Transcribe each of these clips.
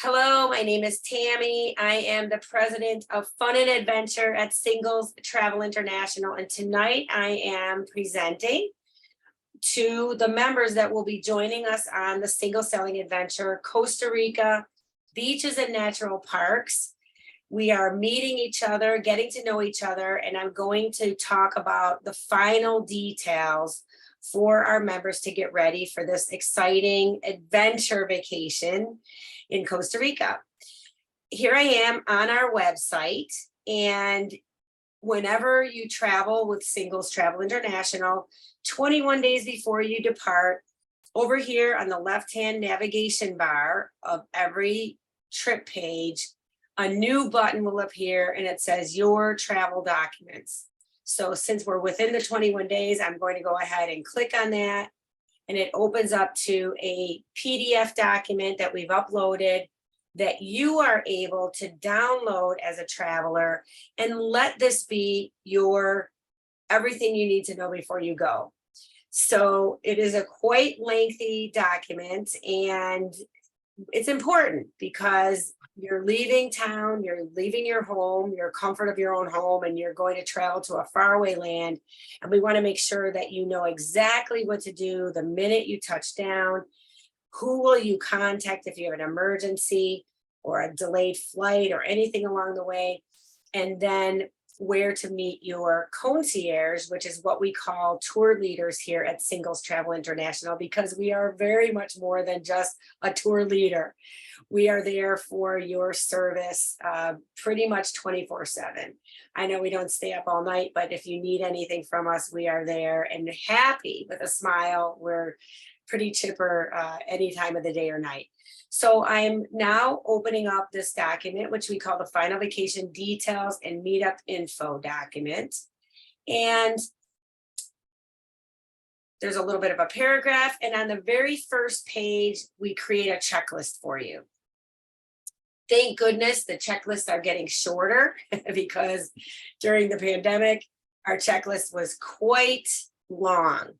Hello, my name is Tammy. I am the president of Fun and Adventure at Singles Travel International. And tonight I am presenting to the members that will be joining us on the single selling adventure, Costa Rica, beaches and natural parks. We are meeting each other, getting to know each other, and I'm going to talk about the final details for our members to get ready for this exciting adventure vacation in Costa Rica. Here I am on our website, and whenever you travel with Singles Travel International, 21 days before you depart, over here on the left-hand navigation bar of every trip page, a new button will appear and it says your travel documents. So since we're within the 21 days, I'm going to go ahead and click on that. And it opens up to a PDF document that we've uploaded that you are able to download as a traveler and let this be your everything you need to know before you go. So it is a quite lengthy document, and it's important because you're leaving town, you're leaving your home, your comfort of your own home, and you're going to travel to a faraway land. And we want to make sure that you know exactly what to do the minute you touch down. Who will you contact if you have an emergency or a delayed flight or anything along the way? And then where to meet your concierge, which is what we call tour leaders here at Singles Travel International, because we are very much more than just a tour leader. We are there for your service pretty much 24/7. I know we don't stay up all night, but if you need anything from us, we are there and happy with a smile. We're pretty chipper any time of the day or night. So I'm now opening up this document, which we call the Final Vacation Details and Meetup Info document. And there's a little bit of a paragraph. And on the very first page, we create a checklist for you. Thank goodness the checklists are getting shorter because during the pandemic, our checklist was quite long.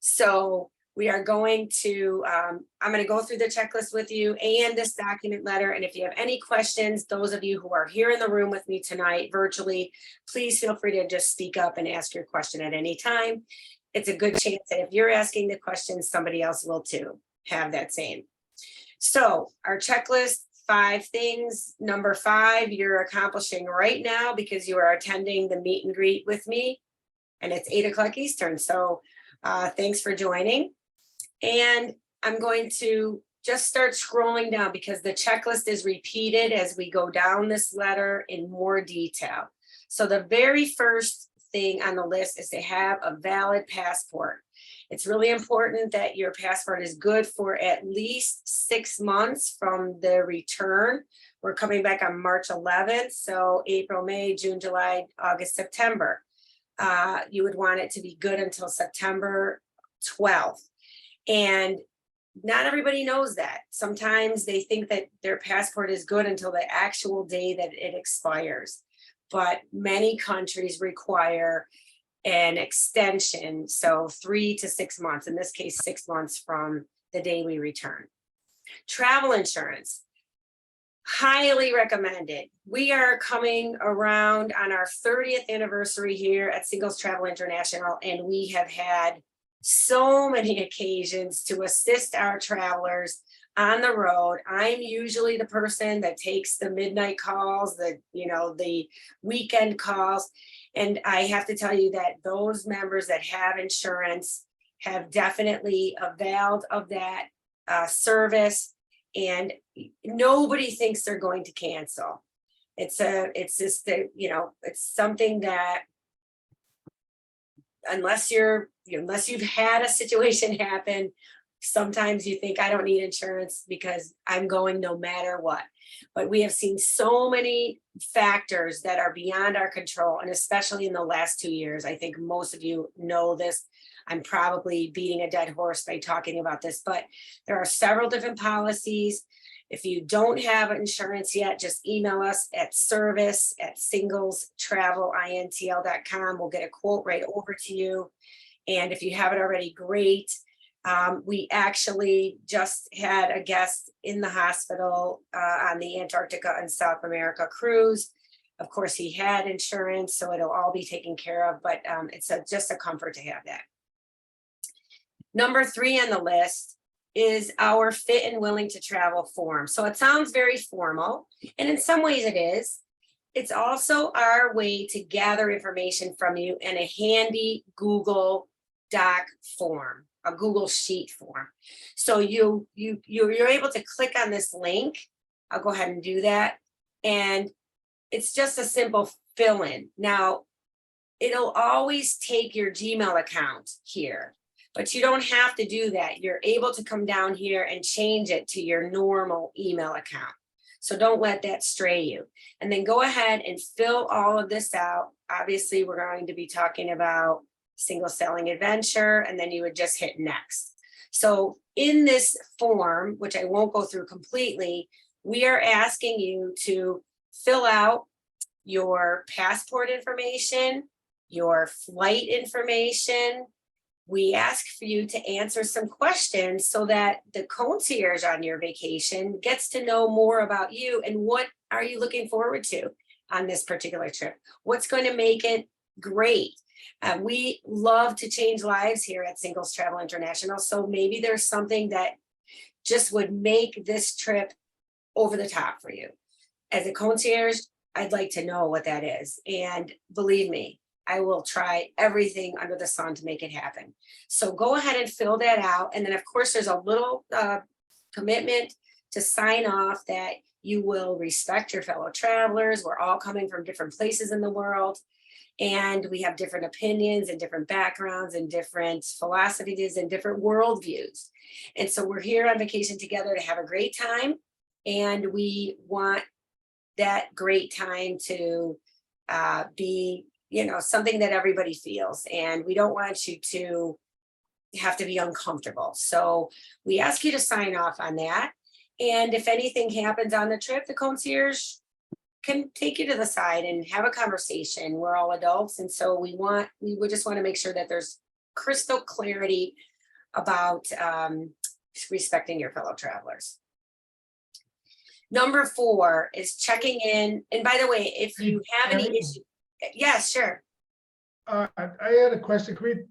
So we are going to, I'm going to go through the checklist with you and this document letter. And if you have any questions, those of you who are here in the room with me tonight virtually, please feel free to just speak up and ask your question at any time. It's a good chance that if you're asking the questions, somebody else will too have that same. So our checklist, 5 things. Number 5, you're accomplishing right now because you are attending the meet and greet with me. And it's 8 o'clock Eastern. So thanks for joining. And I'm going to just start scrolling down because the checklist is repeated as we go down this letter in more detail. So the very first thing on the list is to have a valid passport. It's really important that your passport is good for at least 6 months from the return. We're coming back on March 11th, so April, May, June, July, August, September. You would want it to be good until September 12th. And not everybody knows that. Sometimes they think that their passport is good until the actual day that it expires. But many countries require an extension, so 3 to 6 months, in this case, 6 months from the day we return. Travel insurance, highly recommended. We are coming around on our 30th anniversary here at Singles Travel International, and we have had so many occasions to assist our travelers on the road. I'm usually the person that takes the midnight calls, the weekend calls. And I have to tell you that those members that have insurance have definitely availed of that service, and nobody thinks they're going to cancel. It's something that unless you've had a situation happen, sometimes you think I don't need insurance because I'm going no matter what. But we have seen so many factors that are beyond our control, and especially in the last 2 years. I think most of you know this. I'm probably beating a dead horse by talking about this, but there are several different policies. If you don't have insurance yet, just email us at service@singlestravelintl.com. We'll get a quote right over to you. And if you have it already, great. We actually just had a guest in the hospital on the Antarctica and South America cruise. Of course, he had insurance, so it'll all be taken care of, but it's just a comfort to have that. Number 3 on the list is our fit and willing to travel form. So it sounds very formal, and in some ways it is. It's also our way to gather information from you in a handy Google Doc form, a Google Sheet form. So you're able to click on this link. I'll go ahead and do that. And it's just a simple fill in. Now, it'll always take your Gmail account here, but you don't have to do that. You're able to come down here and change it to your normal email account. So don't let that stray you. And then go ahead and fill all of this out. Obviously, we're going to be talking about single selling adventure, and then you would just hit next. So in this form, which I won't go through completely, we are asking you to fill out your passport information, your flight information. We ask for you to answer some questions so that the concierge on your vacation gets to know more about you and what are you looking forward to on this particular trip? What's going to make it great? We love to change lives here at Singles Travel International. So maybe there's something that just would make this trip over the top for you. As a concierge, I'd like to know what that is. And believe me, I will try everything under the sun to make it happen. So go ahead and fill that out. And then of course, there's a little commitment to sign off that you will respect your fellow travelers. We're all coming from different places in the world, and we have different opinions and different backgrounds and different philosophies and different worldviews. And so we're here on vacation together to have a great time. And we want that great time to be, something that everybody feels. And we don't want you to have to be uncomfortable. So we ask you to sign off on that. And if anything happens on the trip, the concierge can take you to the side and have a conversation. We're all adults. And so we would just want to make sure that there's crystal clarity about respecting your fellow travelers. Number 4 is checking in. And by the way, if you have any issue, yes, sure. I had a question. Can we,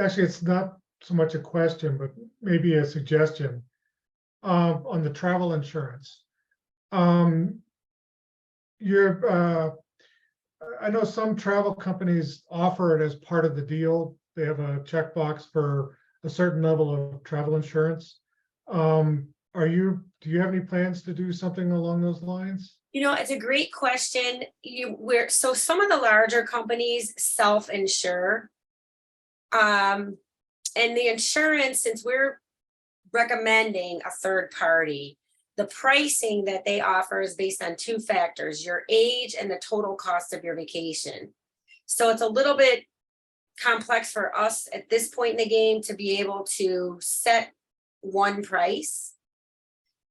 actually, it's not so much a question, but maybe a suggestion on the travel insurance. I know some travel companies offer it as part of the deal. They have a checkbox for a certain level of travel insurance. Do you have any plans to do something along those lines? It's a great question. So some of the larger companies self-insure. And the insurance, since we're recommending a third party, the pricing that they offer is based on 2 factors, your age and the total cost of your vacation. So it's a little bit complex for us at this point in the game to be able to set one price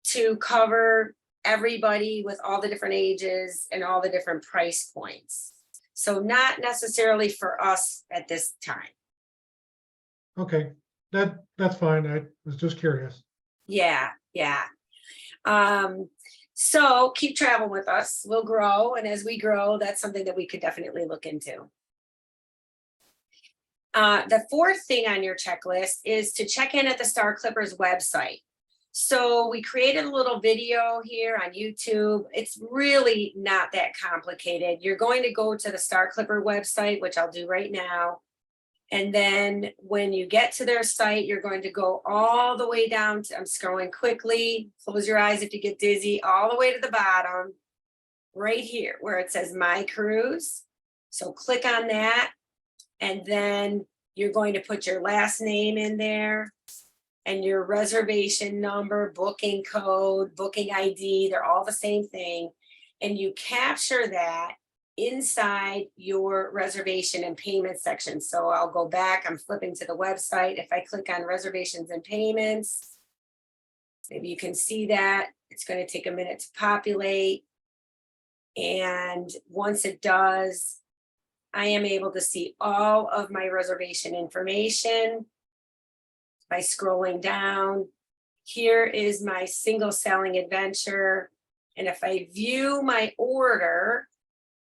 to cover everybody with all the different ages and all the different price points. So not necessarily for us at this time. Okay, that's fine. I was just curious. Yeah. So keep traveling with us. We'll grow. And as we grow, that's something that we could definitely look into. The 4th thing on your checklist is to check in at the Star Clippers website. So we created a little video here on YouTube. It's really not that complicated. You're going to go to the Star Clipper website, which I'll do right now. And then when you get to their site, you're going to go all the way down to, I'm scrolling quickly, close your eyes if you get dizzy, all the way to the bottom, right here where it says My Cruise. So click on that. And then you're going to put your last name in there and your reservation number, booking code, booking ID, they're all the same thing. And you capture that inside your reservation and payment section. So I'll go back, I'm flipping to the website. If I click on reservations and payments, maybe you can see that. It's going to take a minute to populate. And once it does, I am able to see all of my reservation information. by scrolling down. Here is my single selling adventure. And if I view my order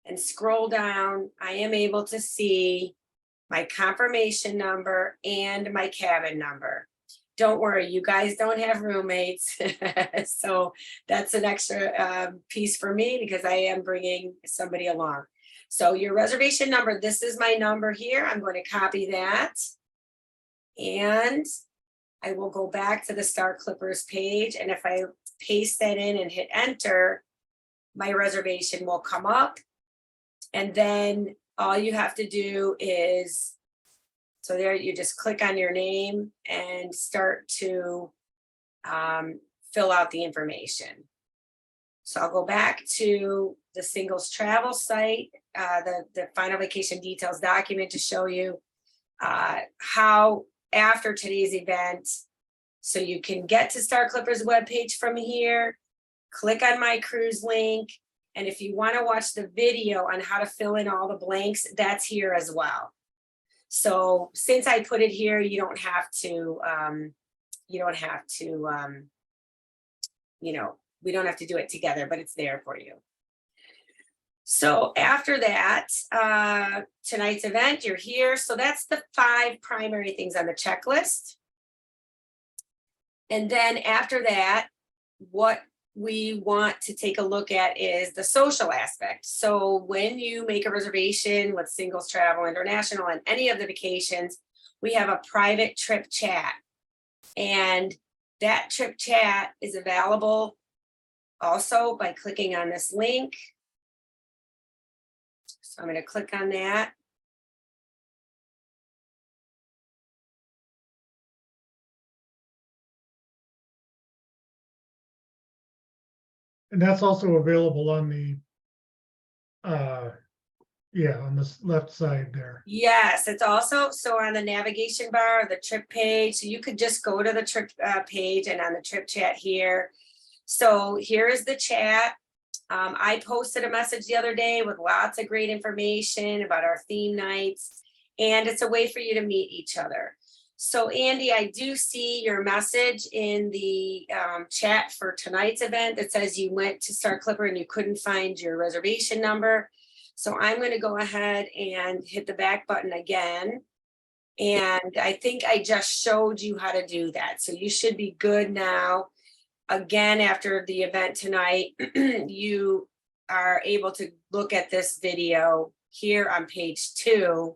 and scroll down, I am able to see my confirmation number and my cabin number. Don't worry, you guys don't have roommates. So that's an extra piece for me because I am bringing somebody along. So your reservation number, this is my number here. I'm going to copy that. And I will go back to the Star Clippers page. And if I paste that in and hit enter, my reservation will come up. And then all you have to do is, so there you just click on your name and start to fill out the information. So I'll go back to the singles travel site, the final vacation details document to show you how after today's event, so you can get to Star Clippers webpage from here, click on my cruise link. And if you want to watch the video on how to fill in all the blanks, that's here as well. So since I put it here, you don't have to, we don't have to do it together, but it's there for you. So after that, tonight's event, you're here. So that's the 5 primary things on the checklist. And then after that, what we want to take a look at is the social aspect. So when you make a reservation with Singles Travel International and any of the vacations, we have a private trip chat. And that trip chat is available also by clicking on this link. So I'm going to click on that. And that's also available on the, on this left side there. Yes, it's also, so on the navigation bar, the trip page, so you could just go to the trip page and on the trip chat here. So here is the chat. I posted a message the other day with lots of great information about our theme nights, and it's a way for you to meet each other. So Andy, I do see your message in the chat for tonight's event that says you went to Star Clipper and you couldn't find your reservation number. So I'm going to go ahead and hit the back button again. And I think I just showed you how to do that. So you should be good now. Again, after the event tonight, you are able to look at this video here on page 2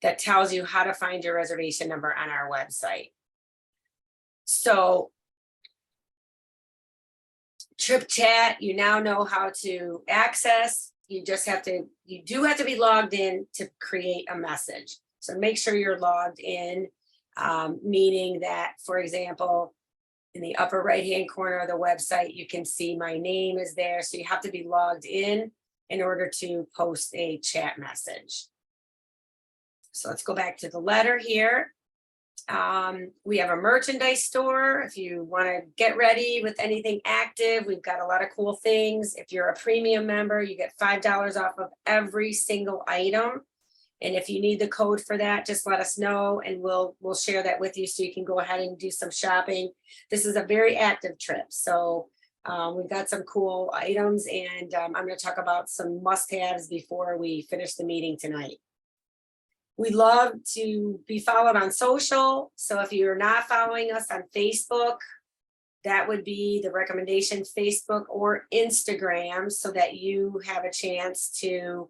that tells you how to find your reservation number on our website. So trip chat, you now know how to access. You do have to be logged in to create a message. So make sure you're logged in, meaning that, for example, in the upper right-hand corner of the website, you can see my name is there. So you have to be logged in order to post a chat message. So let's go back to the letter here. We have a merchandise store. If you want to get ready with anything active, we've got a lot of cool things. If you're a premium member, you get $5 off of every single item. And if you need the code for that, just let us know and we'll share that with you so you can go ahead and do some shopping. This is a very active trip. So we've got some cool items, and I'm going to talk about some must-haves before we finish the meeting tonight. We love to be followed on social. So if you're not following us on Facebook, that would be the recommendation, Facebook or Instagram, so that you have a chance to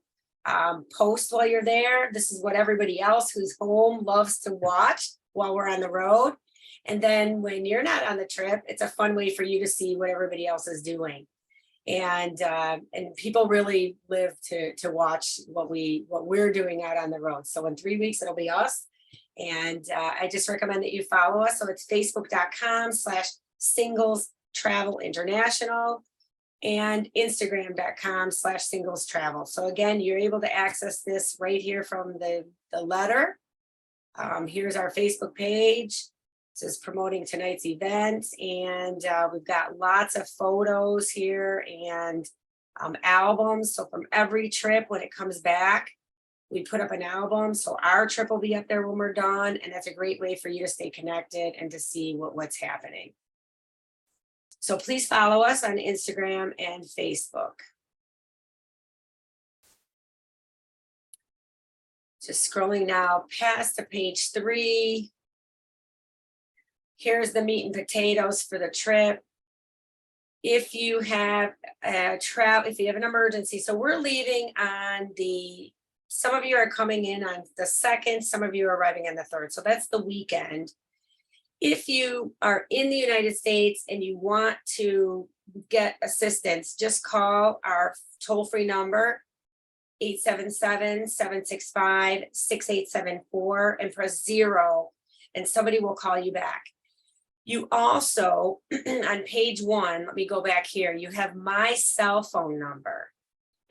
post while you're there. This is what everybody else who's home loves to watch while we're on the road. And then when you're not on the trip, it's a fun way for you to see what everybody else is doing. And people really live to watch what we're doing out on the road. So in 3 weeks, it'll be us. And I just recommend that you follow us. So it's facebook.com/Singles Travel International and Instagram.com/Singles Travel. So again, you're able to access this right here from the letter. Here's our Facebook page. This is promoting tonight's event, and we've got lots of photos here and albums. So from every trip, when it comes back, We put up an album, so our trip will be up there when we're done, and that's a great way for you to stay connected and to see what's happening. So please follow us on Instagram and Facebook. Just scrolling now past to page 3. Here's the meat and potatoes for the trip. If you have if you have an emergency, so we're leaving on some of you are coming in on the 2nd, some of you are arriving on the 3rd. So that's the weekend. If you are in the United States and you want to get assistance, just call our toll-free number, 877-765-6874, and press 0, and somebody will call you back. You also, on page 1, let me go back here, you have my cell phone number.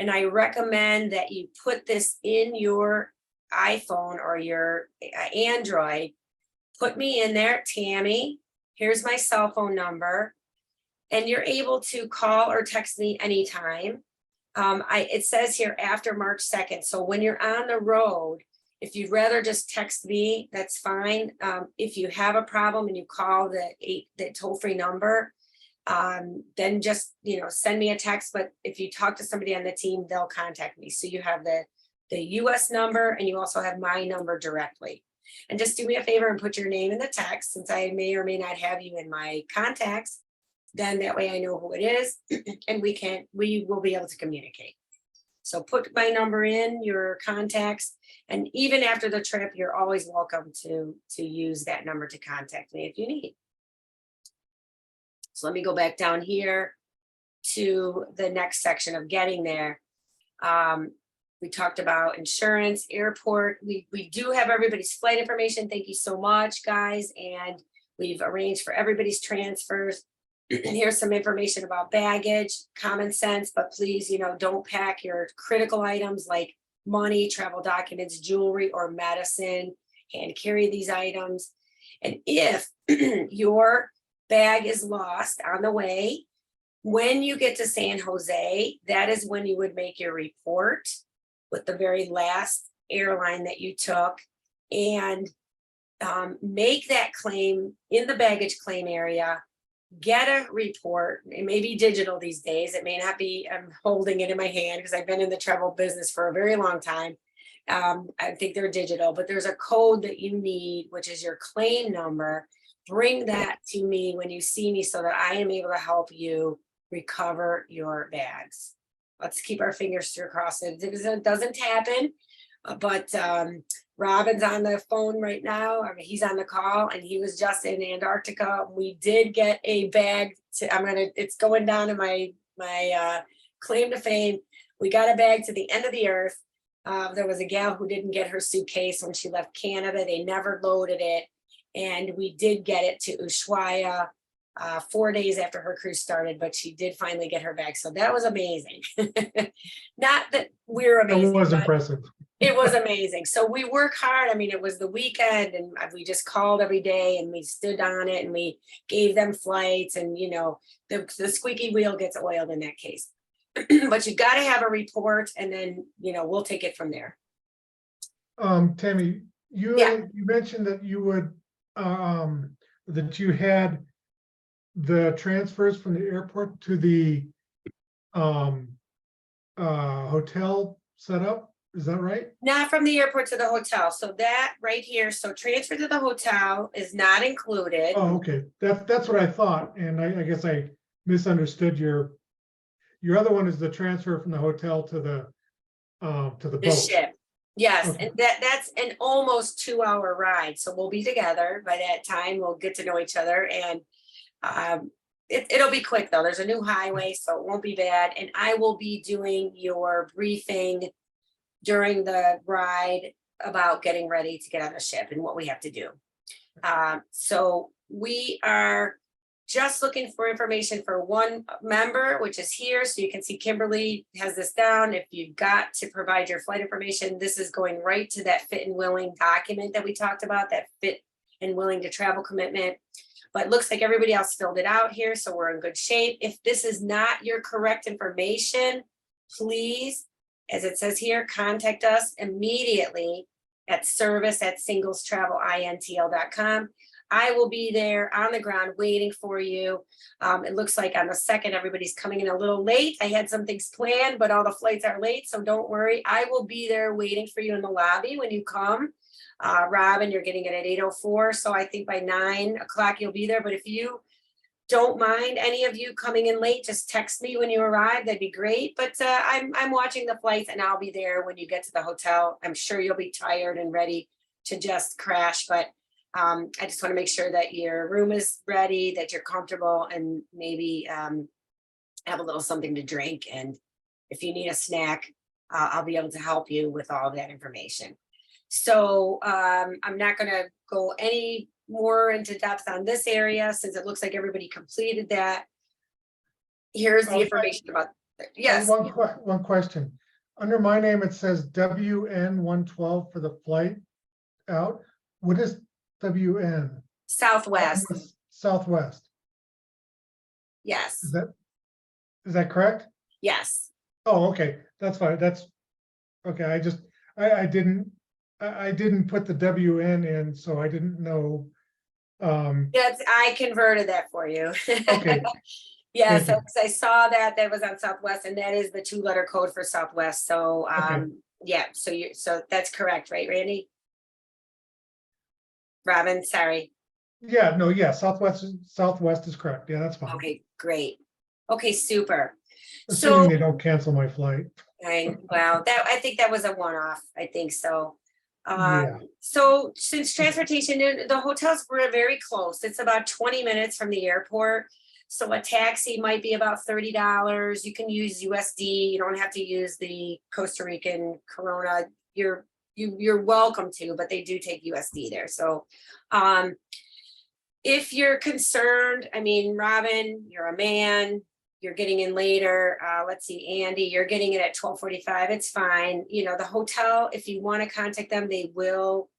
And I recommend that you put this in your iPhone or your Android. Put me in there, Tammy. Here's my cell phone number. And you're able to call or text me anytime. It says here after March 2nd. So when you're on the road, if you'd rather just text me, that's fine. If you have a problem and you call the toll-free number, then just, send me a text. But if you talk to somebody on the team, they'll contact me. So you have the US number, and you also have my number directly. And just do me a favor and put your name in the text, since I may or may not have you in my contacts. Then that way I know who it is, and we will be able to communicate. So put my number in your contacts, and even after the trip, you're always welcome to use that number to contact me if you need. So let me go back down here to the next section of getting there. We talked about insurance, airport. We do have everybody's flight information. Thank you so much, guys. And we've arranged for everybody's transfers. And here's some information about baggage, common sense, but please, don't pack your critical items like money, travel documents, jewelry, or medicine. Hand carry these items. And if your bag is lost on the way, when you get to San Jose, that is when you would make your report with the very last airline that you took, and make that claim in the baggage claim area. Get a report. It may be digital these days. It may not be, I'm holding it in my hand because I've been in the travel business for a very long time. I think they're digital, but there's a code that you need, which is your claim number. Bring that to me when you see me so that I am able to help you recover your bags. Let's keep our fingers crossed. It doesn't happen, but Robin's on the phone right now. I mean, he's on the call, and he was just in Antarctica. We did get a bag. It's going down to my claim to fame. We got a bag to the end of the earth. There was a gal who didn't get her suitcase when she left Canada. They never loaded it, and we did get it to Ushuaia 4 days after her cruise started, but she did finally get her bag. So that was amazing. Not that we're amazing. It was impressive. It was amazing. So we work hard. I mean, it was the weekend, and we just called every day, and we stood on it, and we gave them flights, and the squeaky wheel gets oiled in that case. But you got to have a report, and then we'll take it from there. Tammy, you mentioned that you would that you had the transfers from the airport to the hotel set up. Is that right? Not from the airport to the hotel. So that right here, so transfer to the hotel is not included. Oh, okay. That's what I thought. And I guess I misunderstood your other one is the transfer from the hotel to the The boat. ship. Yes, Okay. and that's an almost 2-hour ride. So we'll be together by that time. We'll get to know each other, and it'll be quick though. There's a new highway, so it won't be bad. And I will be doing your briefing during the ride about getting ready to get on the ship and what we have to do. So we are just looking for information for one member, which is here. So you can see Kimberly has this down. If you've got to provide your flight information, this is going right to that fit and willing document that we talked about, that fit and willing to travel commitment. But it looks like everybody else filled it out here, so we're in good shape. If this is not your correct information, please as it says here, contact us immediately at service@singlestravelintl.com. I will be there on the ground waiting for you. It looks like on the 2nd, everybody's coming in a little late. I had some things planned, but all the flights are late, so don't worry. I will be there waiting for you in the lobby when you come. Robin, you're getting it at 8:04, so I think by 9 o'clock you'll be there. But if you don't mind any of you coming in late, just text me when you arrive. That'd be great. But I'm watching the flights, and I'll be there when you get to the hotel. I'm sure you'll be tired and ready to just crash, but I just want to make sure that your room is ready, that you're comfortable, and maybe have a little something to drink. And if you need a snack, I'll be able to help you with all of that information. So I'm not going to go any more into depth on this area since it looks like everybody completed that. Here's the information about, yes. One question. Under my name, it says WN 112 for the flight out. What is WN? Southwest. Southwest. Yes. Is that correct? Yes. Oh, okay. That's fine. That's okay. I didn't put the WN in, so I didn't know. I converted that for you. Okay. Yeah, Thank so you. 'cause I saw that was on Southwest, and that is the 2-letter code for Southwest. So Okay. yeah, so that's correct, right, Randy? Robin, sorry. Yeah, no, yeah, Southwest is correct. Yeah, that's fine. Okay, great. Okay, super. Assuming So they don't cancel my flight. well, I think that was a one-off. I think so. Yeah. So since transportation, the hotels were very close. It's about 20 minutes from the airport. So a taxi might be about $30. You can use USD. You don't have to use the Costa Rican Corona. You're welcome to, but they do take USD there. So if you're concerned, I mean, Robin, you're a man, you're getting in later. Let's see, Andy, you're getting it at 12:45. It's fine. You know, the hotel, if you want to contact them, they will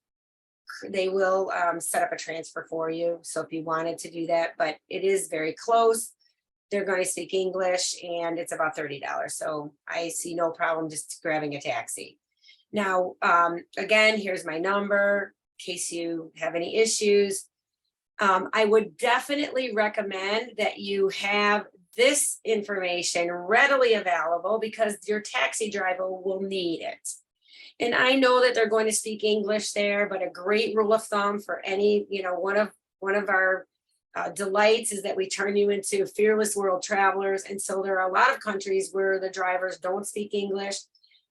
set up a transfer for you. So if you wanted to do that, but it is very close. They're going to speak English, and it's about $30. So I see no problem just grabbing a taxi. Now, again, here's my number in case you have any issues. I would definitely recommend that you have this information readily available because your taxi driver will need it. And I know that they're going to speak English there, but a great rule of thumb for any, one of our delights is that we turn you into fearless world travelers. And so there are a lot of countries where the drivers don't speak English.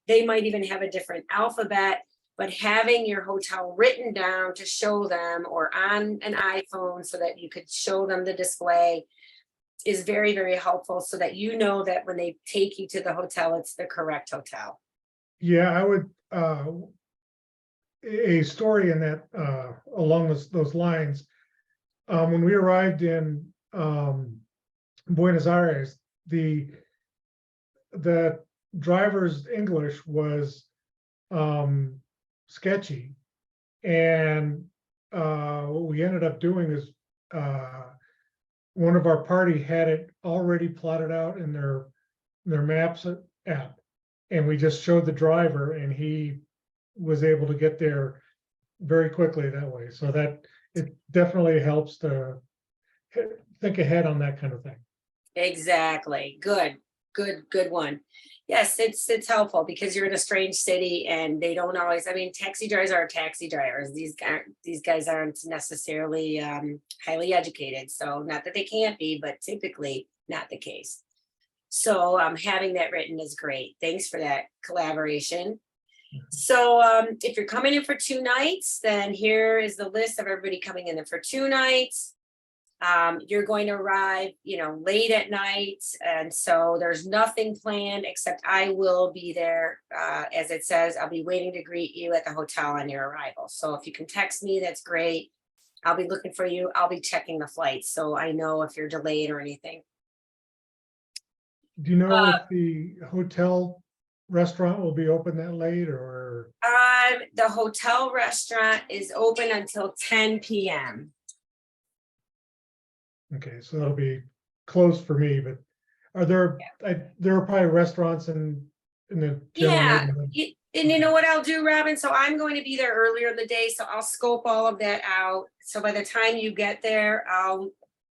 They might even have a different alphabet, but having your hotel written down to show them or on an iPhone so that you could show them the display is very, very helpful so that you know that when they take you to the hotel, it's the correct hotel. Yeah, I would, a story in that, along those lines. When we arrived in Buenos Aires, the driver's English was sketchy, and what we ended up doing is one of our party had it already plotted out in their maps app, and we just showed the driver, and he was able to get there very quickly that way. So that it definitely helps to think ahead on that kind of thing. Exactly. Good one. Yes, it's helpful because you're in a strange city and they don't always, I mean, taxi drivers are taxi drivers. These guys aren't necessarily highly educated. So not that they can't be, but typically not the case. So having that written is great. Thanks for that collaboration. So if you're coming in for 2 nights, then here is the list of everybody coming in for 2 nights. You're going to arrive, late at night. And so there's nothing planned except I will be there. As it says, I'll be waiting to greet you at the hotel on your arrival. So if you can text me, that's great. I'll be looking for you. I'll be checking the flights so I know if you're delayed or anything. Do you know if the hotel restaurant will be open that late or? The hotel restaurant is open until 10 p.m. Okay, so that'll be closed for me, but are there, there are probably restaurants in in the general Yeah, neighborhood? and you know what I'll do, Robin? So I'm going to be there earlier in the day, so I'll scope all of that out. So by the time you get there,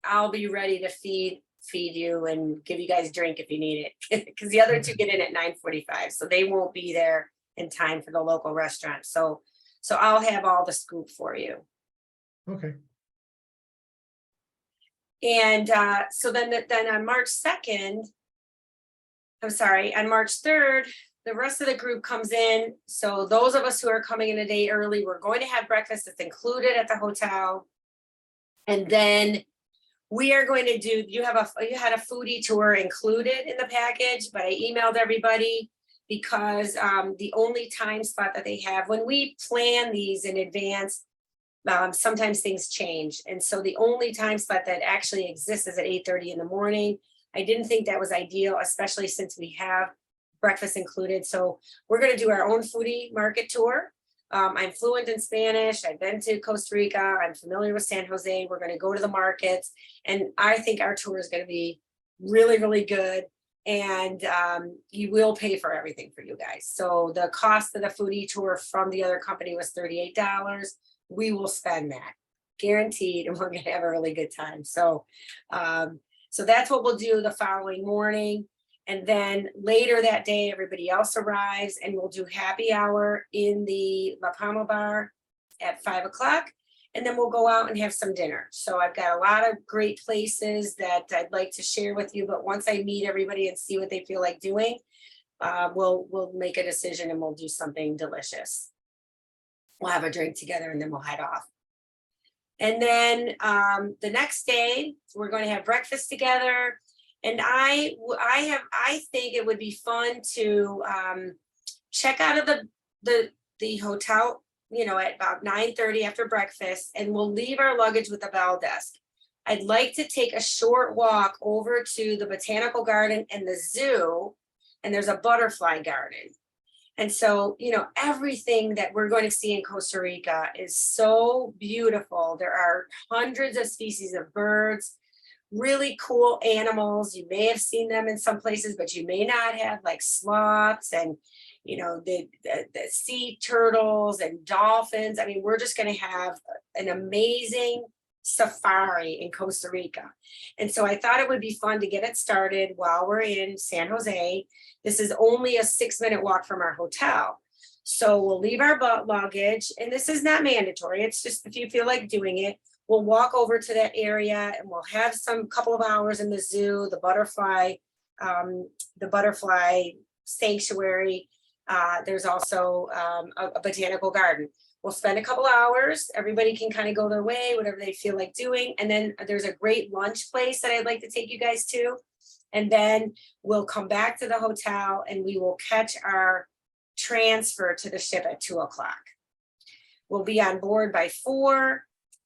I'll be ready to feed you and give you guys drink if you need it. Because the other two get in at 9:45, so they won't be there in time for the local restaurant. So I'll have all the scoop for you. Okay, And so then on March 2nd, I'm sorry, on March 3rd, the rest of the group comes in. So those of us who are coming in a day early, we're going to have breakfast that's included at the hotel. And then we are going to do, you had a foodie tour included in the package, but I emailed everybody because the only time spot that they have, when we plan these in advance, sometimes things change. And so the only time spot that actually exists is at 8:30 in the morning. I didn't think that was ideal, especially since we have breakfast included. So we're going to do our own foodie market tour. I'm fluent in Spanish. I've been to Costa Rica. I'm familiar with San Jose. We're going to go to the markets. And I think our tour is going to be really, really good. And you will pay for everything for you guys. So the cost of the foodie tour from the other company was $38. We will spend that, guaranteed, and we're going to have a really good time. So that's what we'll do the following morning. And then later that day, everybody else arrives and we'll do happy hour in the La Palma bar at 5 o'clock. And then we'll go out and have some dinner. So I've got a lot of great places that I'd like to share with you. But once I meet everybody and see what they feel like doing, we'll make a decision and we'll do something delicious. We'll have a drink together and then we'll head off. And then the next day, we're going to have breakfast together. And I think it would be fun to check out of the hotel, at about 9:30 after breakfast, and we'll leave our luggage with the bell desk. I'd like to take a short walk over to the botanical garden and the zoo, and there's a butterfly garden. And so, everything that we're going to see in Costa Rica is so beautiful. There are hundreds of species of birds, really cool animals. You may have seen them in some places, but you may not have, like sloths and, the sea turtles and dolphins. I mean, we're just going to have an amazing safari in Costa Rica. And so I thought it would be fun to get it started while we're in San Jose. This is only a 6-minute walk from our hotel. So we'll leave our luggage, and this is not mandatory. It's just if you feel like doing it, we'll walk over to that area and we'll have some couple of hours in the zoo, the butterfly sanctuary. There's also a botanical garden. We'll spend a couple hours. Everybody can kind of go their way, whatever they feel like doing. And then there's a great lunch place that I'd like to take you guys to. And then we'll come back to the hotel and we will catch our transfer to the ship at 2 o'clock. We'll be on board by 4,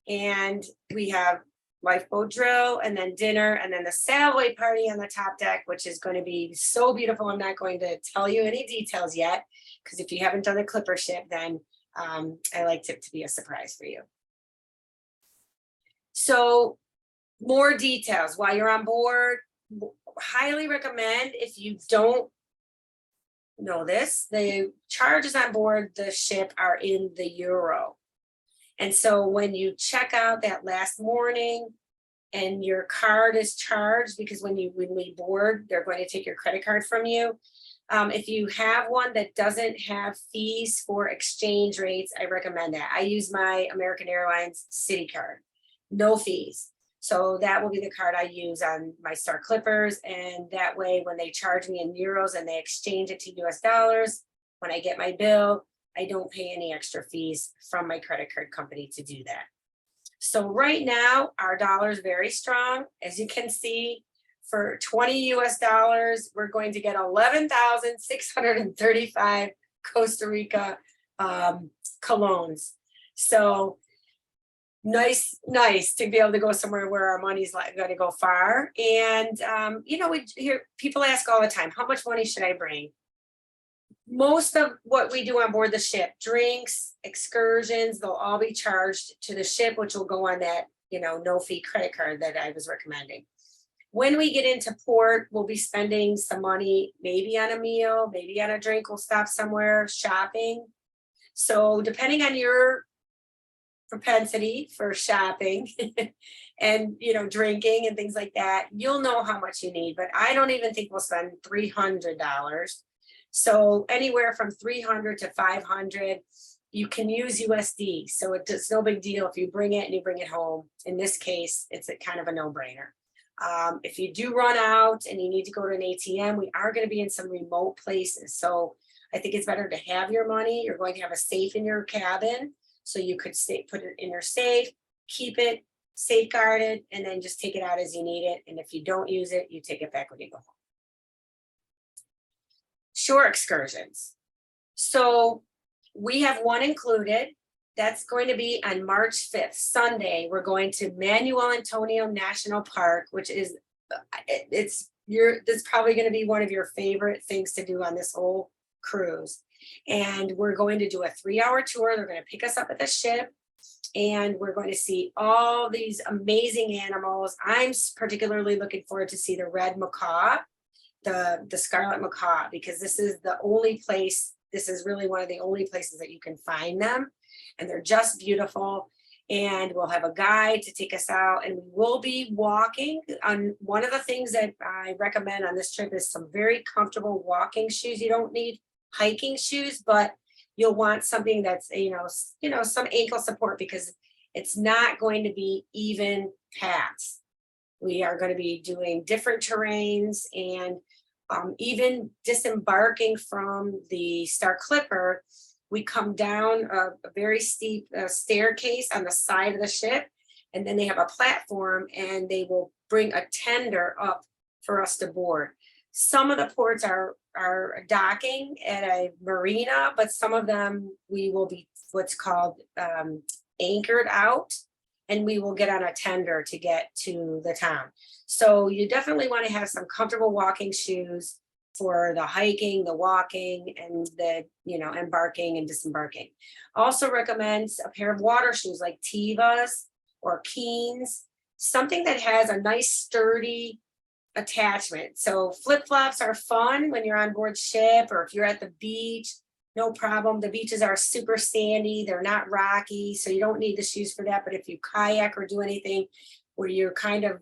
and we have lifeboat drill and then dinner and then the sailaway party on the top deck, which is going to be so beautiful. I'm not going to tell you any details yet, because if you haven't done a clipper ship, then I like it to be a surprise for you. So more details while you're on board. Highly recommend, if you don't know this, the charges on board the ship are in the euro. And so when you check out that last morning and your card is charged, because when we board, they're going to take your credit card from you. If you have one that doesn't have fees for exchange rates, I recommend that. I use my American Airlines City card, no fees. So that will be the card I use on my Star Clippers. And that way, when they charge me in euros and they exchange it to US dollars, when I get my bill, I don't pay any extra fees from my credit card company to do that. So right now, our dollar is very strong. As you can see, for 20 US dollars, we're going to get 11,635 Costa Rica colones. So nice to be able to go somewhere where our money's going to go far. And, we hear people ask all the time, how much money should I bring? Most of what we do on board the ship, drinks, excursions, they'll all be charged to the ship, which will go on that, no fee credit card that I was recommending. When we get into port, we'll be spending some money, maybe on a meal, maybe on a drink, we'll stop somewhere, shopping. So depending on your propensity for shopping and, you know, drinking and things like that, you'll know how much you need, but I don't even think we'll spend $300. So anywhere from 300 to 500, you can use USD. So it's no big deal if you bring it and you bring it home. In this case, it's a kind of a no-brainer. If you do run out and you need to go to an ATM, we are going to be in some remote places. So I think it's better to have your money. You're going to have a safe in your cabin. So you could put it in your safe, keep it safeguarded, and then just take it out as you need it. And if you don't use it, you take it back when you go home. Shore excursions. So we have one included. That's going to be on March 5th, Sunday. We're going to Manuel Antonio National Park, which is, this is probably going to be one of your favorite things to do on this whole cruise. And we're going to do a 3-hour tour. They're going to pick us up at the ship and we're going to see all these amazing animals. I'm particularly looking forward to see the red macaw, the scarlet macaw, because this is the only place, this is really one of the only places that you can find them. And they're just beautiful. And we'll have a guide to take us out and we will be walking on. One of the things that I recommend on this trip is some very comfortable walking shoes. You don't need hiking shoes, but you'll want something that's, you know, some ankle support because it's not going to be even paths. We are going to be doing different terrains and even disembarking from the Star Clipper, we come down a very steep staircase on the side of the ship, and then they have a platform and they will bring a tender up for us to board. Some of the ports are docking at a marina, but some of them we will be what's called anchored out, and we will get on a tender to get to the town. So you definitely want to have some comfortable walking shoes for the hiking, the walking, and the, you know, embarking and disembarking. Also recommends a pair of water shoes like Tevas or Keens, something that has a nice sturdy attachment. So flip-flops are fun when you're on board ship or if you're at the beach, no problem. The beaches are super sandy, they're not rocky, so you don't need the shoes for that. But if you kayak or do anything where you're kind of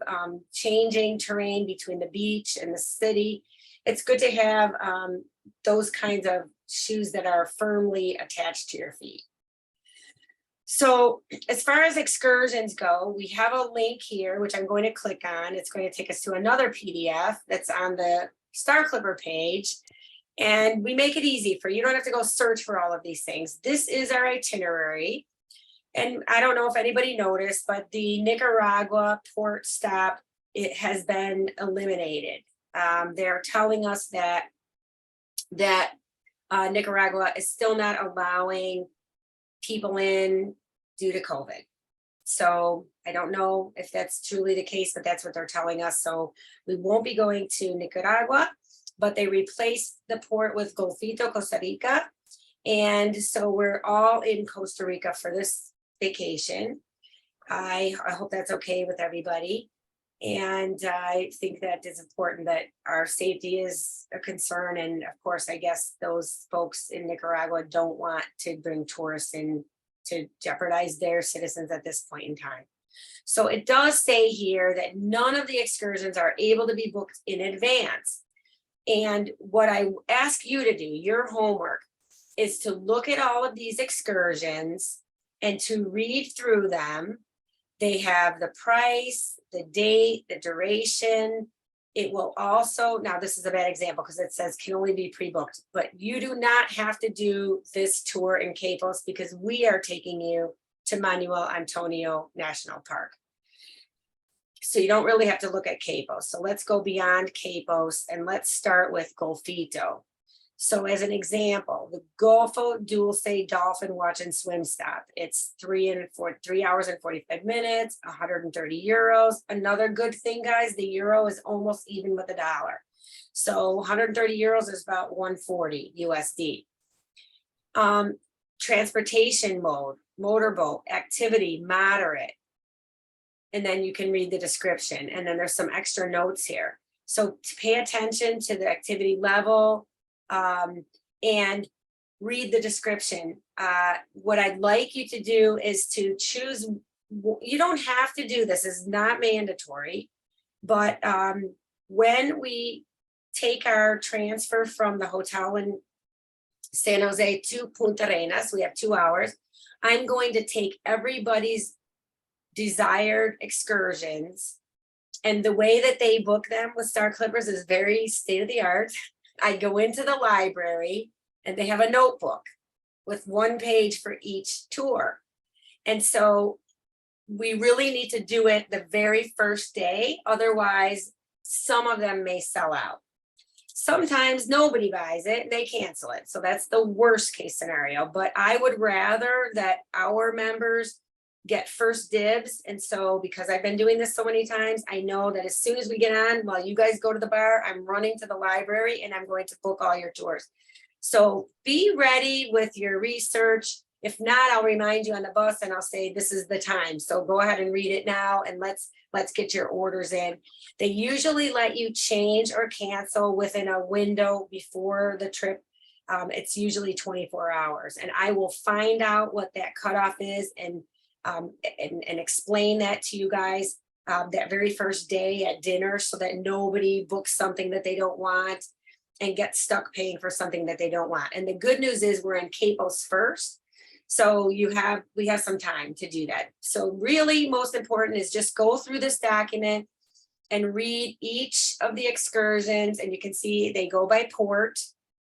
changing terrain between the beach and the city, it's good to have those kinds of shoes that are firmly attached to your feet. So as far as excursions go, we have a link here, which I'm going to click on. It's going to take us to another PDF that's on the Star Clipper page. And we make it easy for you. You don't have to go search for all of these things. This is our itinerary. And I don't know if anybody noticed, but the Nicaragua port stop, it has been eliminated. They're telling us that Nicaragua is still not allowing people in due to COVID. So I don't know if that's truly the case, but that's what they're telling us. So we won't be going to Nicaragua, but they replaced the port with Golfito, Costa Rica. And so we're all in Costa Rica for this vacation. I hope that's okay with everybody. And I think that it's important that our safety is a concern. And of course, I guess those folks in Nicaragua don't want to bring tourists in to jeopardize their citizens at this point in time. So it does say here that none of the excursions are able to be booked in advance. And what I ask you to do, your homework, is to look at all of these excursions and to read through them. They have the price, the date, the duration. It will also, now this is a bad example because it says can only be pre-booked, but you do not have to do this tour in Capos because we are taking you to Manuel Antonio National Park. So you don't really have to look at Capos. So let's go beyond Capos and let's start with Golfito. So as an example, the Golfo Dulce Dolphin Watch and Swim Stop. It's 3 hours and 45 minutes, 130 euros. Another good thing, guys, the euro is almost even with the dollar. So 130 euros is about 140 USD. Transportation mode, motorboat, activity, moderate. and then you can read the description. And then there's some extra notes here. So to pay attention to the activity level and read the description. What I'd like you to do is to choose, you don't have to do this, it's not mandatory, but when we take our transfer from the hotel in San Jose to Punta Arenas, we have 2 hours, I'm going to take everybody's desired excursions, and the way that they book them with Star Clippers is very state of the art. I go into the library and they have a notebook with 1 page for each tour. And so we really need to do it the very first day. Otherwise, some of them may sell out. Sometimes nobody buys it and they cancel it. So that's the worst case scenario. But I would rather that our members get first dibs. And so because I've been doing this so many times, I know that as soon as we get on, while you guys go to the bar, I'm running to the library and I'm going to book all your tours. So be ready with your research. If not, I'll remind you on the bus and I'll say, this is the time. So go ahead and read it now and let's get your orders in. They usually let you change or cancel within a window before the trip. It's usually 24 hours, and I will find out what that cutoff is and explain that to you guys that very first day at dinner, so that nobody books something that they don't want and get stuck paying for something that they don't want. And the good news is we're in Capos first. So we have some time to do that. So really most important is just go through this document and read each of the excursions, and you can see they go by port.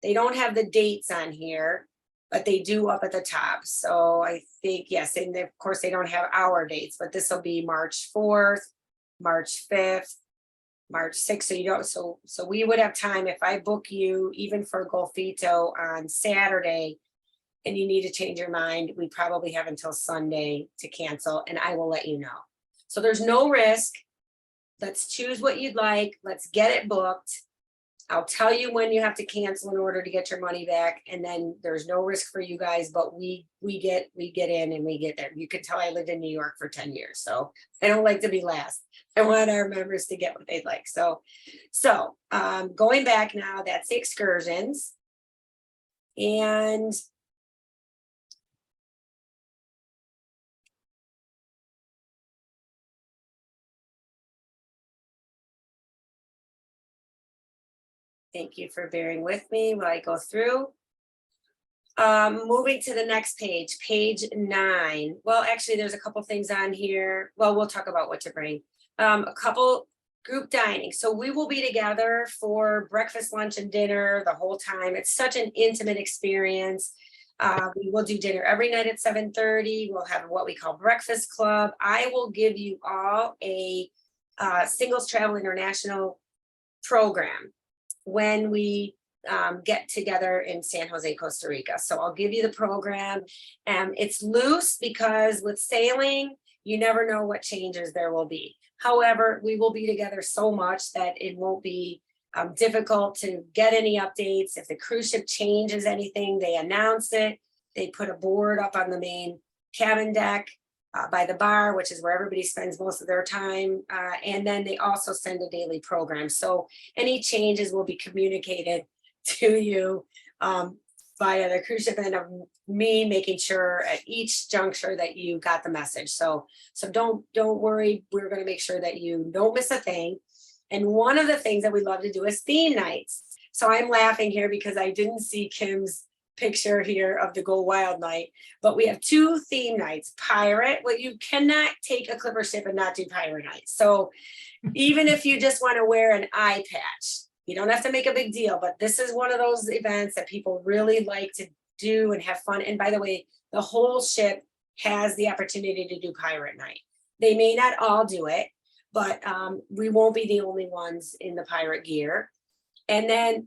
They don't have the dates on here, but they do up at the top. So I think, yes, and of course they don't have our dates, but this will be March 4th, March 5th, March 6th. So you don't, so we would have time if I book you even for Golfito on Saturday and you need to change your mind, we probably have until Sunday to cancel, and I will let you know. So there's no risk. Let's choose what you'd like. Let's get it booked. I'll tell you when you have to cancel in order to get your money back. And then there's no risk for you guys, but we get in and we get there. You can tell I lived in New York for 10 years. So I don't like to be last. I want our members to get what they'd like. So going back now, that's the excursions. And thank you for bearing with me while I go through. Moving to the next page, page 9. Well, actually, there's a couple things on here. Well, we'll talk about what to bring. A couple group dining. So we will be together for breakfast, lunch, and dinner the whole time. It's such an intimate experience. We will do dinner every night at 7:30. We'll have what we call breakfast club. I will give you all a Singles Travel International program when we get together in San Jose, Costa Rica. So I'll give you the program. It's loose because with sailing, you never know what changes there will be. However, we will be together so much that it won't be difficult to get any updates. If the cruise ship changes anything, they announce it. They put a board up on the main cabin deck by the bar, which is where everybody spends most of their time. And then they also send a daily program. So any changes will be communicated to you via the cruise ship, and of me making sure at each juncture that you got the message. So don't worry. We're going to make sure that you don't miss a thing. And one of the things that we love to do is theme nights. So I'm laughing here because I didn't see Kim's picture here of the Go Wild night, but we have 2 theme nights. Pirate, well, you cannot take a clipper ship and not do pirate night. So even if you just want to wear an eye patch, you don't have to make a big deal, but this is one of those events that people really like to do and have fun. And by the way, the whole ship has the opportunity to do pirate night. They may not all do it, but we won't be the only ones in the pirate gear. And then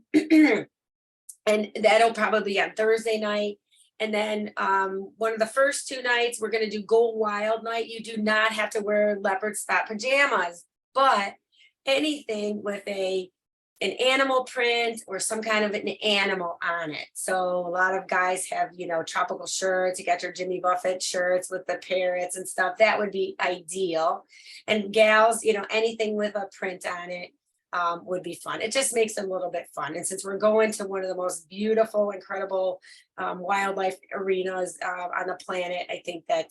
and that'll probably be on Thursday night. And then one of the first 2 nights, we're going to do Go Wild night. You do not have to wear leopard spot pajamas, but anything with a an animal print or some kind of an animal on it. So a lot of guys have, you know, tropical shirts. You got your Jimmy Buffett shirts with the parrots and stuff. That would be ideal. And gals, you know, anything with a print on it would be fun. It just makes it a little bit fun. And since we're going to one of the most beautiful, incredible wildlife arenas on the planet, I think that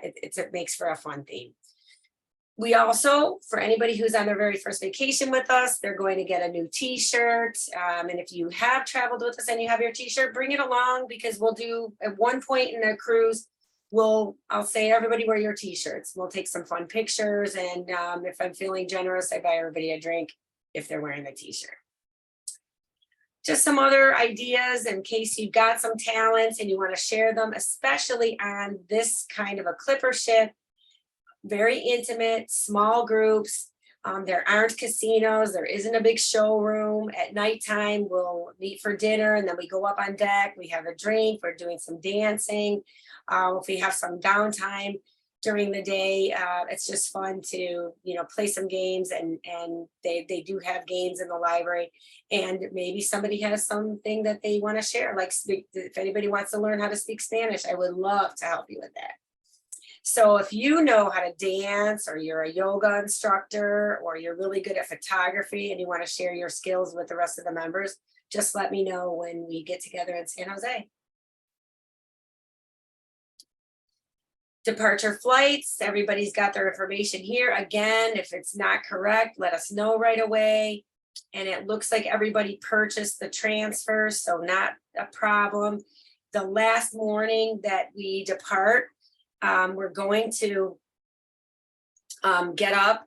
it makes for a fun theme. We also, for anybody who's on their very first vacation with us, they're going to get a new t-shirt. And if you have traveled with us and you have your t-shirt, bring it along, because we'll do at one point in the cruise, I'll say everybody wear your t-shirts. We'll take some fun pictures. And if I'm feeling generous, I buy everybody a drink if they're wearing the t-shirt. Just some other ideas in case you've got some talents and you want to share them, especially on this kind of a clipper ship. Very intimate, small groups. There aren't casinos. There isn't a big showroom. At nighttime, we'll meet for dinner and then we go up on deck. We have a drink. We're doing some dancing. If we have some downtime during the day, it's just fun to, you know, play some games, and they do have games in the library. And maybe somebody has something that they want to share. Like if anybody wants to learn how to speak Spanish, I would love to help you with that. So if you know how to dance, or you're a yoga instructor, or you're really good at photography and you want to share your skills with the rest of the members, just let me know when we get together in San Jose. Departure flights, everybody's got their information here. Again, if it's not correct, let us know right away. And it looks like everybody purchased the transfer, so not a problem. The last morning that we depart, we're going to get up.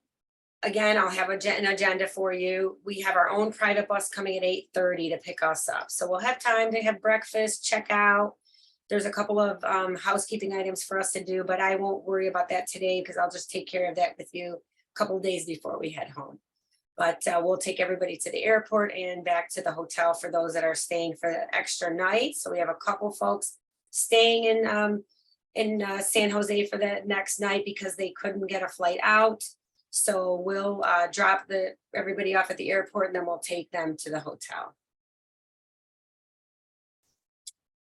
Again, I'll have an agenda for you. We have our own private bus coming at 8:30 to pick us up. So we'll have time to have breakfast, check out. There's a couple of housekeeping items for us to do, but I won't worry about that today because I'll just take care of that with you a couple of days before we head home. But we'll take everybody to the airport and back to the hotel for those that are staying for the extra night. So we have a couple folks staying in San Jose for the next night because they couldn't get a flight out. So we'll drop everybody off at the airport, and then we'll take them to the hotel.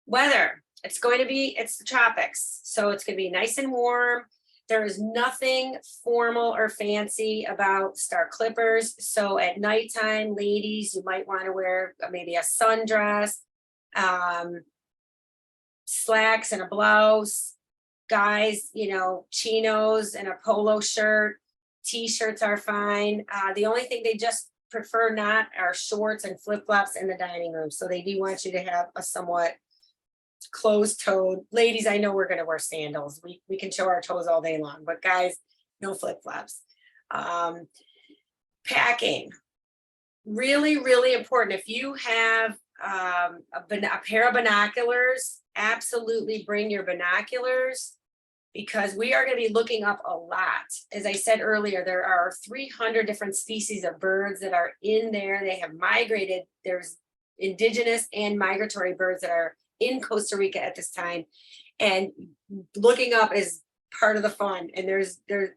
Weather, it's the tropics. So it's going to be nice and warm. There is nothing formal or fancy about Star Clippers. So at nighttime, ladies, you might want to wear maybe a sundress, slacks and a blouse. Guys, you know, chinos and a polo shirt. T-shirts are fine. The only thing they just prefer not are shorts and flip-flops in the dining room. So they do want you to have a somewhat closed-toed. Ladies, I know we're going to wear sandals. We can show our toes all day long, but guys, no flip-flops. Packing, really, really important. If you have a pair of binoculars, absolutely bring your binoculars, because we are going to be looking up a lot. As I said earlier, there are 300 different species of birds that are in there. They have migrated. There's indigenous and migratory birds that are in Costa Rica at this time. And looking up is part of the fun. And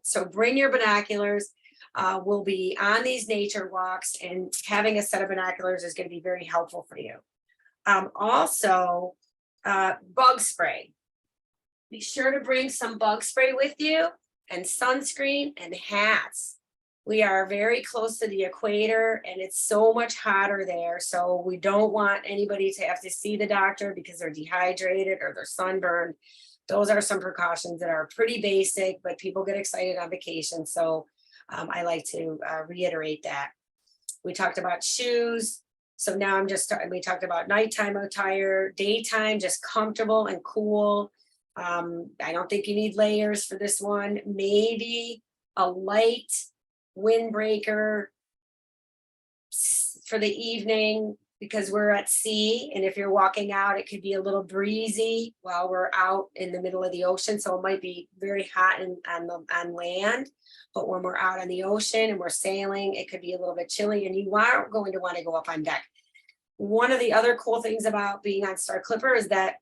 so bring your binoculars. We'll be on these nature walks, and having a set of binoculars is going to be very helpful for you. Also, bug spray. Be sure to bring some bug spray with you, and sunscreen and hats. We are very close to the equator, and it's so much hotter there. So we don't want anybody to have to see the doctor because they're dehydrated or they're sunburned. Those are some precautions that are pretty basic, but people get excited on vacation. So I like to reiterate that. We talked about shoes. So now we talked about nighttime attire, daytime, just comfortable and cool. I don't think you need layers for this one. Maybe a light windbreaker for the evening, because we're at sea, and if you're walking out, it could be a little breezy while we're out in the middle of the ocean. So it might be very hot on land, but when we're out on the ocean and we're sailing, it could be a little bit chilly, and you are going to want to go up on deck. One of the other cool things about being on Star Clipper is that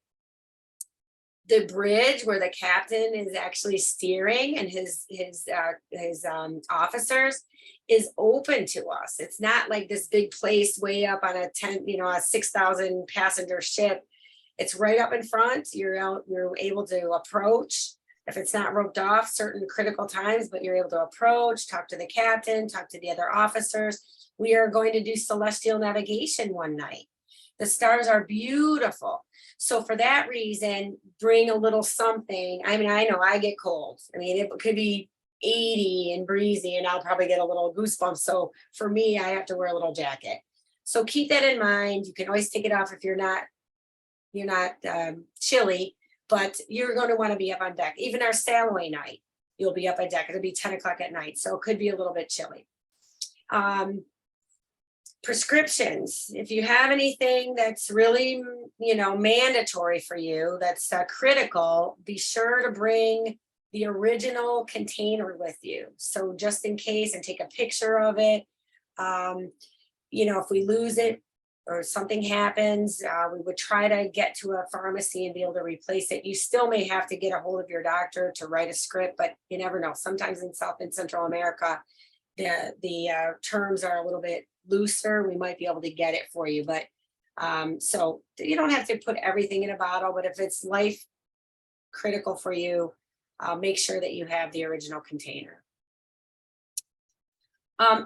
the bridge where the captain is actually steering and his officers is open to us. It's not like this big place way up on a 6,000 passenger ship. It's right up in front. You're able to approach if it's not roped off certain critical times, but you're able to approach, talk to the captain, talk to the other officers. We are going to do celestial navigation one night. The stars are beautiful. So for that reason, bring a little something. I mean, I know I get cold. I mean, it could be 80 and breezy and I'll probably get a little goosebumps. So for me, I have to wear a little jacket. So keep that in mind. You can always take it off if you're not chilly, but you're going to want to be up on deck. Even our Salloway night, you'll be up on deck. It'll be 10 o'clock at night. So it could be a little bit chilly. Prescriptions, if you have anything that's really, mandatory for you, that's critical, be sure to bring the original container with you. So just in case, and take a picture of it. If we lose it or something happens, we would try to get to a pharmacy and be able to replace it. You still may have to get a hold of your doctor to write a script, but you never know. Sometimes in South and Central America, the terms are a little bit looser. We might be able to get it for you, but so you don't have to put everything in a bottle, but if it's life critical for you, make sure that you have the original container.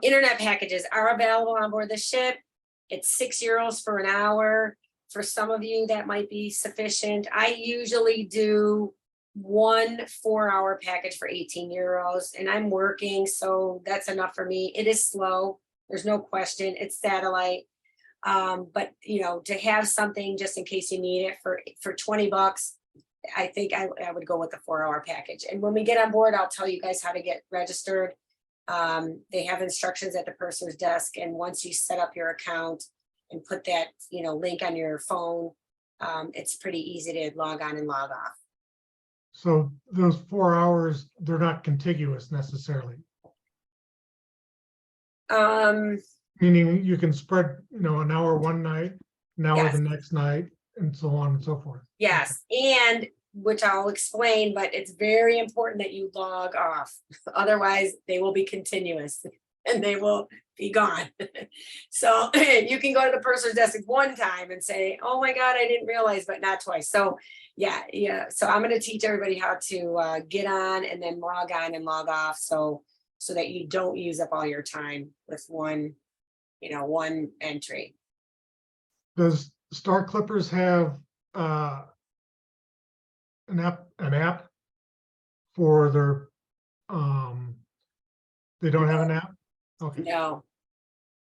Internet packages are available on board the ship. It's €6 for an hour. For some of you, that might be sufficient. I usually do 1 4-hour package for €18, and I'm working, so that's enough for me. It is slow. There's no question. It's satellite. But to have something just in case you need it for $20, I think I would go with the 4-hour package. And when we get on board, I'll tell you guys how to get registered. They have instructions at the purser's desk. And once you set up your account and put that, link on your phone, it's pretty easy to log on and log off. So those 4 hours, they're not contiguous necessarily. Meaning you can spread, an hour one night, an hour the next night, and so on and so forth. Yes, and which I'll explain, but it's very important that you log off. Otherwise, they will be continuous and they will be gone. So you can go to the purser's desk one time and say, oh my God, I didn't realize, but not twice. So yeah. So I'm going to teach everybody how to get on and then log on and log off. So that you don't use up all your time with one entry. Does Star Clippers have an app for their they don't have an app? Okay. No.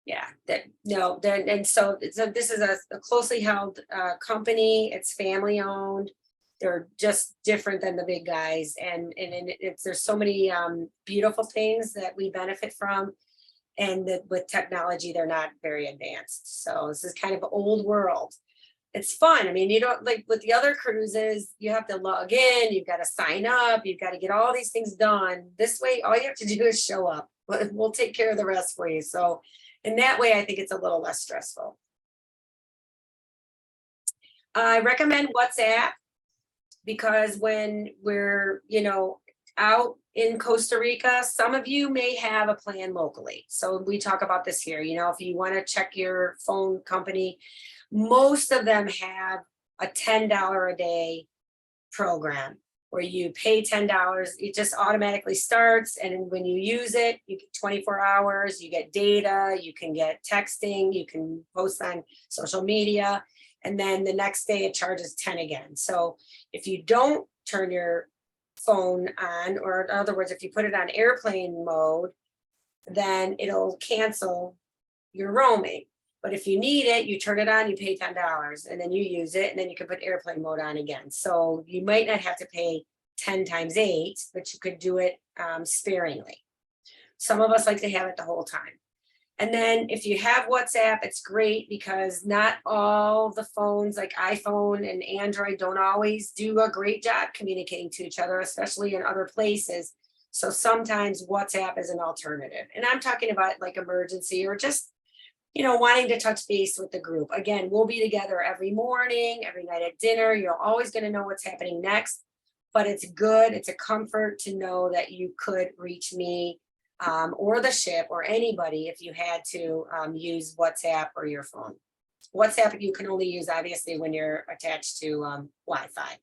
Yeah, and so this is a closely held company. It's family owned. They're just different than the big guys, and there's so many beautiful things that we benefit from, and that with technology they're not very advanced. So this is kind of old world. It's fun. I mean, you don't, like with the other cruises, you have to log in, you've got to sign up, you've got to get all these things done. This way, all you have to do is show up. We'll take care of the rest for you. So in that way, I think it's a little less stressful. I recommend WhatsApp, because when we're, out in Costa Rica, some of you may have a plan locally. So we talk about this here, if you want to check your phone company, most of them have a $10 a day program where you pay $10, it just automatically starts. And when you use it, you get 24 hours, you get data, you can get texting, you can post on social media. And then the next day it charges 10 again. So if you don't turn your phone on, or in other words, if you put it on airplane mode, then it'll cancel your roaming. But if you need it, you turn it on, you pay $10, and then you use it, and then you can put airplane mode on again. So you might not have to pay 10 times 8, but you could do it sparingly. Some of us like to have it the whole time. And then if you have WhatsApp, it's great because not all the phones like iPhone and Android don't always do a great job communicating to each other, especially in other places. So sometimes WhatsApp is an alternative. And I'm talking about like emergency or just wanting to touch base with the group. Again, we'll be together every morning, every night at dinner. You're always going to know what's happening next, but it's good. It's a comfort to know that you could reach me or the ship or anybody if you had to use WhatsApp or your phone. WhatsApp you can only use obviously when you're attached to Wi-Fi.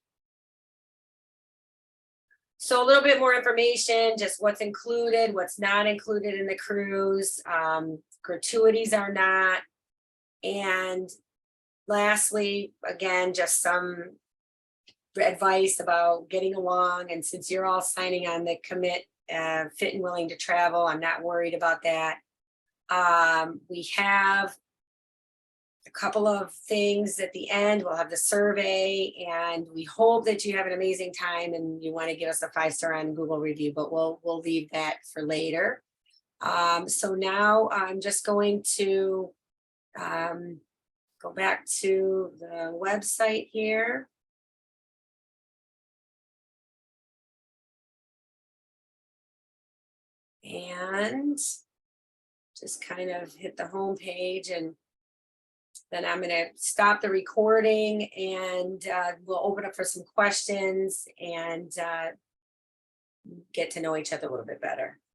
So a little bit more information, just what's included, what's not included in the cruise. Gratuities are not. And lastly, again, just some advice about getting along. And since you're all signing on the commit, fit and willing to travel, I'm not worried about that. We have a couple of things at the end. We'll have the survey, and we hope that you have an amazing time and you want to give us a 5-star on Google review, but we'll leave that for later. So now I'm just going to go back to the website here. And just kind of hit the home page, and then I'm going to stop the recording, and we'll open up for some questions and get to know each other a little bit better.